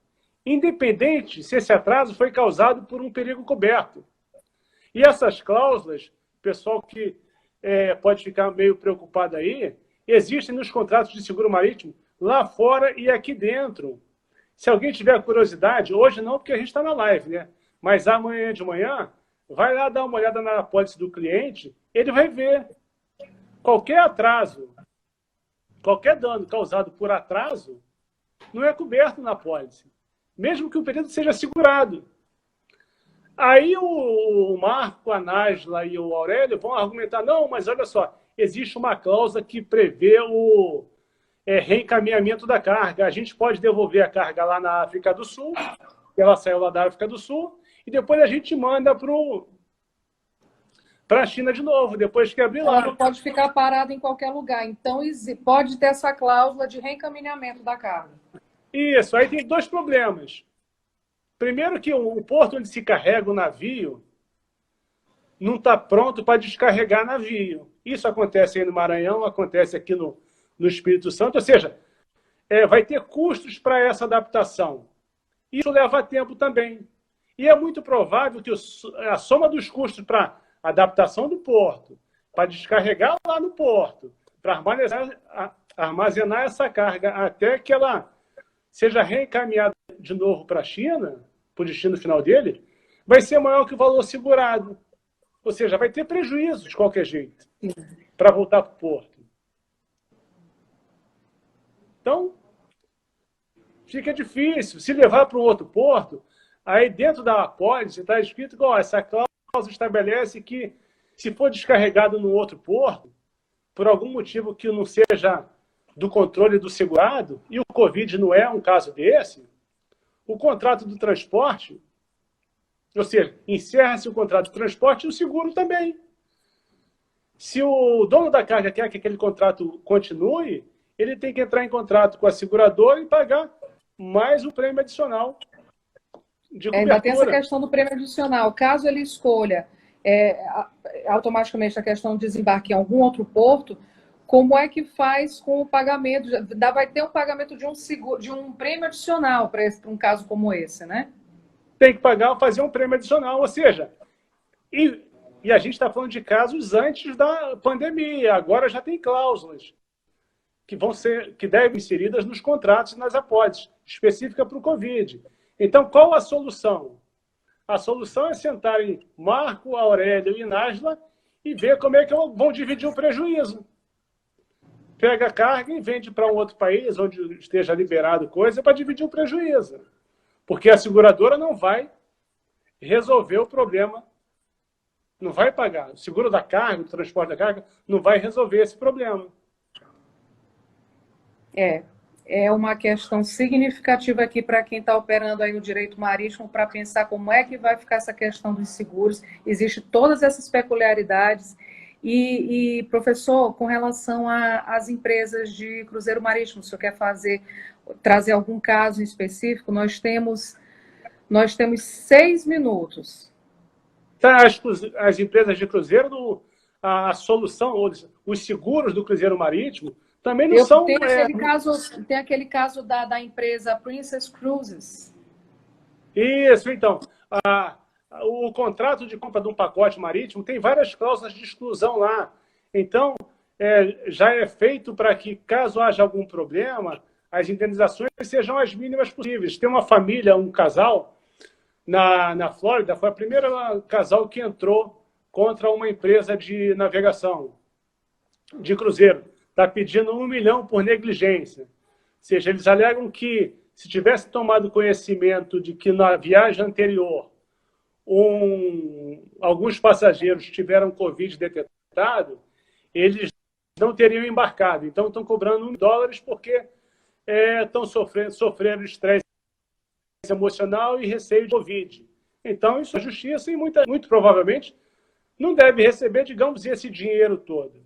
independente se esse atraso foi causado por um perigo coberto. E essas cláusulas, pessoal que pode ficar meio preocupado aí, existem nos contratos de seguro marítimo, lá fora e aqui dentro. Se alguém tiver curiosidade, hoje não, porque a gente está na live, né? Mas amanhã de manhã, vai lá dar uma olhada na apólice do cliente, ele vai ver. Qualquer atraso, qualquer dano causado por atraso, não é coberto na apólice, mesmo que o período seja segurado. Aí o Marco, a Nájila e o Aurélio vão argumentar, não, mas olha só, existe uma cláusula que prevê o reencaminhamento da carga. A gente pode devolver a carga lá na África do Sul, ela saiu lá da África do Sul, e depois a gente manda para a China de novo, depois que abrir lá. Ela não pode ficar parada em qualquer lugar. Então, pode ter essa cláusula de reencaminhamento da carga. Isso, aí tem dois problemas. Primeiro que o porto onde se carrega o navio não está pronto para descarregar navio. Isso acontece aí no Maranhão, acontece aqui no Espírito Santo, ou seja, vai ter custos para essa adaptação. Isso leva tempo também. E é muito provável que a soma dos custos para adaptação do porto, para descarregar lá no porto, para armazenar essa carga até que ela seja reencaminhada de novo para a China, para o destino final dele, vai ser maior que o valor segurado. Ou seja, vai ter prejuízo de qualquer jeito para voltar para o porto. Então, fica difícil. Se levar para um outro porto, aí dentro da apólice está escrito que essa cláusula estabelece que, se for descarregado no outro porto, por algum motivo que não seja do controle do segurado, e o Covid não é um caso desse, o contrato do transporte, ou seja, encerra-se o contrato de transporte e o seguro também. Se o dono da carga quer que aquele contrato continue, ele tem que entrar em contrato com a seguradora e pagar mais um prêmio adicional de Ainda tem essa cobertura. questão do prêmio adicional. Caso ele escolha automaticamente a questão de desembarque em algum outro porto, como é que faz com o pagamento? Vai ter um pagamento de um seguro, de um prêmio adicional para um caso como esse, né? Tem que pagar, fazer um prêmio adicional, ou seja, e a gente está falando de casos antes da pandemia, agora já tem cláusulas que devem ser inseridas nos contratos e nas apólices, específica para o Covid. Então, qual a solução? A solução é sentarem Marco, Aurélio e Nájila e ver como é que vão dividir o prejuízo. Pega a carga e vende para um outro país, onde esteja liberado coisa, para dividir o prejuízo. Porque a seguradora não vai resolver o problema, não vai pagar. O seguro da carga, o transporte da carga, não vai resolver esse problema. É uma questão significativa aqui para quem está operando aí no direito marítimo, para pensar como é que vai ficar essa questão dos seguros. Existem todas essas peculiaridades. E professor, com relação às empresas de cruzeiro marítimo, se o senhor quer trazer algum caso em específico, nós temos 6 minutos. Tá, as empresas de cruzeiro, a solução, os seguros do cruzeiro marítimo, também não são... Tem aquele caso da empresa Princess Cruises. Isso, então. O contrato de compra de um pacote marítimo tem várias cláusulas de exclusão lá. Então, já é feito para que, caso haja algum problema, as indenizações sejam as mínimas possíveis. Tem uma família, um casal, na Flórida, foi o primeiro casal que entrou contra uma empresa de navegação, de cruzeiro. Está pedindo 1 milhão por negligência. Ou seja, eles alegam que, se tivesse tomado conhecimento de que na viagem anterior alguns passageiros tiveram Covid detectado, eles não teriam embarcado. Então, estão cobrando $1 porque estão sofrendo estresse emocional e receio de Covid. Então, isso é justiça e muito provavelmente não deve receber, digamos, esse dinheiro todo.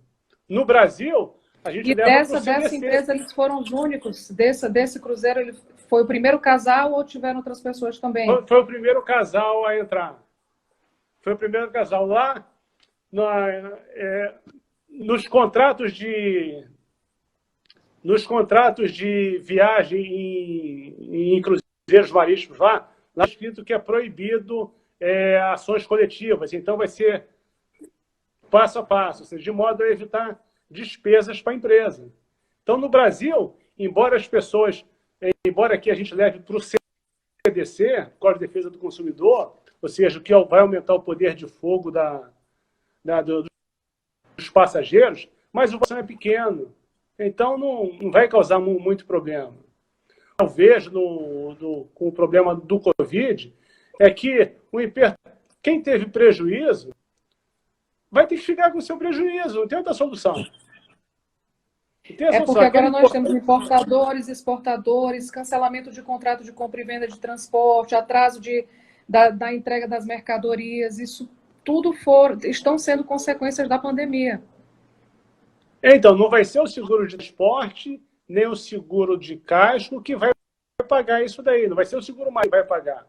No Brasil, a gente leva para o CDC. Dessa empresa, eles foram os únicos? Desse cruzeiro, ele foi o primeiro casal ou tiveram outras pessoas também? Foi o primeiro casal a entrar. Foi o primeiro casal lá. Nos contratos de viagem em cruzeiros marítimos lá é escrito que é proibido ações coletivas. Então, vai ser passo a passo, ou seja, de modo a evitar despesas para a empresa. Então, no Brasil, embora aqui a gente leve para o CDC, Código de Defesa do Consumidor, ou seja, o que vai aumentar o poder de fogo dos passageiros, mas o valor é pequeno. Então, não vai causar muito problema. Eu vejo com o problema do Covid é que quem teve prejuízo vai ter que ficar com o seu prejuízo, não tem outra solução. Porque agora nós temos importadores, exportadores, cancelamento de contrato de compra e venda de transporte, atraso da entrega das mercadorias, isso tudo estão sendo consequências da pandemia. Então, não vai ser o seguro de transporte, nem o seguro de casco que vai pagar isso daí, não vai ser o seguro mais que vai pagar.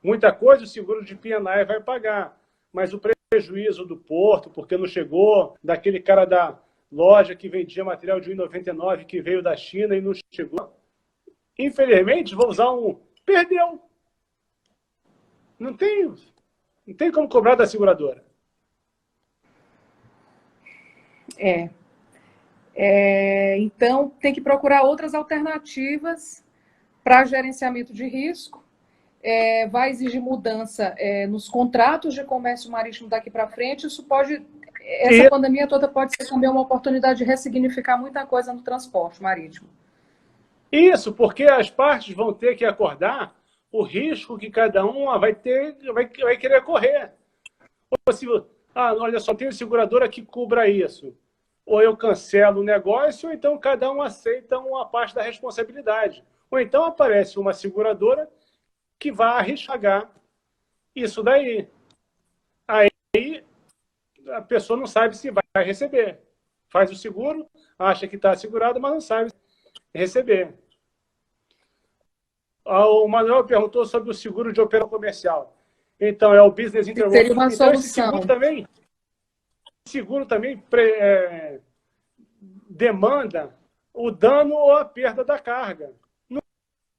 Muita coisa o seguro de P&I vai pagar, mas o prejuízo do porto, porque não chegou, daquele cara da loja que vendia material de R$1,99 que veio da China e não chegou. Infelizmente, vou usar perdeu. Não tem como cobrar da seguradora. Então, tem que procurar outras alternativas para gerenciamento de risco. Vai exigir mudança nos contratos de comércio marítimo daqui para frente. Essa pandemia toda pode ser também uma oportunidade de ressignificar muita coisa no transporte marítimo. Isso, porque as partes vão ter que acordar o risco que cada uma vai querer correr. Ou se, olha só, tem uma seguradora que cubra isso. Ou eu cancelo o negócio, ou então cada um aceita uma parte da responsabilidade. Ou então aparece uma seguradora que vai arriscar isso daí. Aí a pessoa não sabe se vai receber. Faz o seguro, acha que está segurado, mas não sabe receber. O Manuel perguntou sobre o seguro de operação comercial. Então, é o Business Interruption. Seria uma então, esse solução. seguro também demanda o dano ou a perda da carga. Não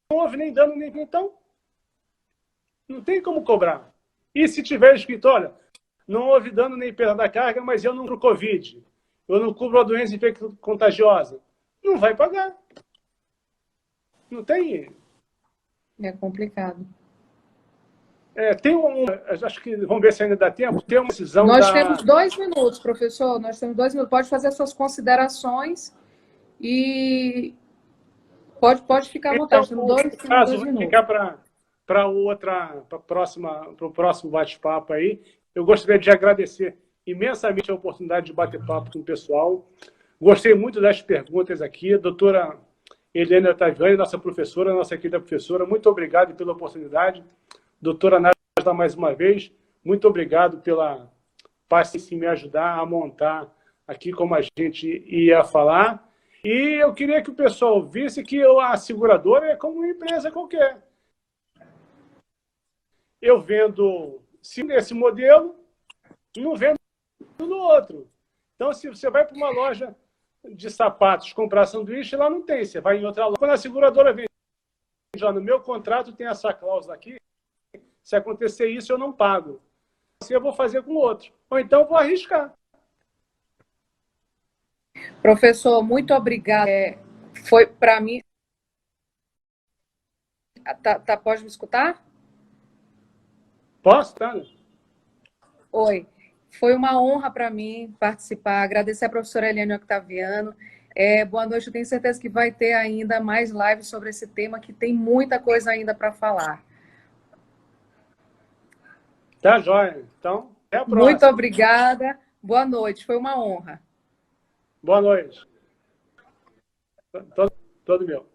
houve nem dano, nem... Então, não tem como cobrar. E se tiver escrito, olha, não houve dano nem perda da carga, mas eu não cubro Covid, eu não cubro a doença contagiosa, não vai pagar. Não tem... É complicado. Acho que, vamos ver se ainda dá tempo, tem uma decisão Nós temos 2 minutos, professor, nós temos 2 minutos. Pode fazer suas considerações e pode ficar à vontade. Temos 2 minutos. Vou ficar para o próximo bate-papo aí. Eu gostaria de agradecer imensamente a oportunidade de bater papo com o pessoal. Gostei muito das perguntas aqui. A doutora Eliane Ottaviani, nossa professora, nossa querida professora, muito obrigado pela oportunidade. Doutora Nájila, mais uma vez, muito obrigado pela paciência em me ajudar a montar aqui como a gente ia falar. E eu queria que o pessoal visse que a seguradora é como uma empresa qualquer. Eu vendo esse modelo, não vendo no outro. Então, se você vai para uma loja de sapatos comprar sanduíche, lá não tem. Você vai em outra loja. Quando a seguradora vem, já no meu contrato tem essa cláusula aqui, se acontecer isso, eu não pago. Assim eu vou fazer com o outro. Ou então vou arriscar. Professor, muito obrigada. Foi para mim... pode me escutar? Posso, tá? Oi. Foi uma honra para mim participar. Agradecer a professora Eliane Ottaviani. Boa noite. Eu tenho certeza que vai ter ainda mais lives sobre esse tema, que tem muita coisa ainda para falar. Tá, joia. Então, até a próxima. Muito obrigada. Boa noite. Foi uma honra. Boa noite. Todo meu.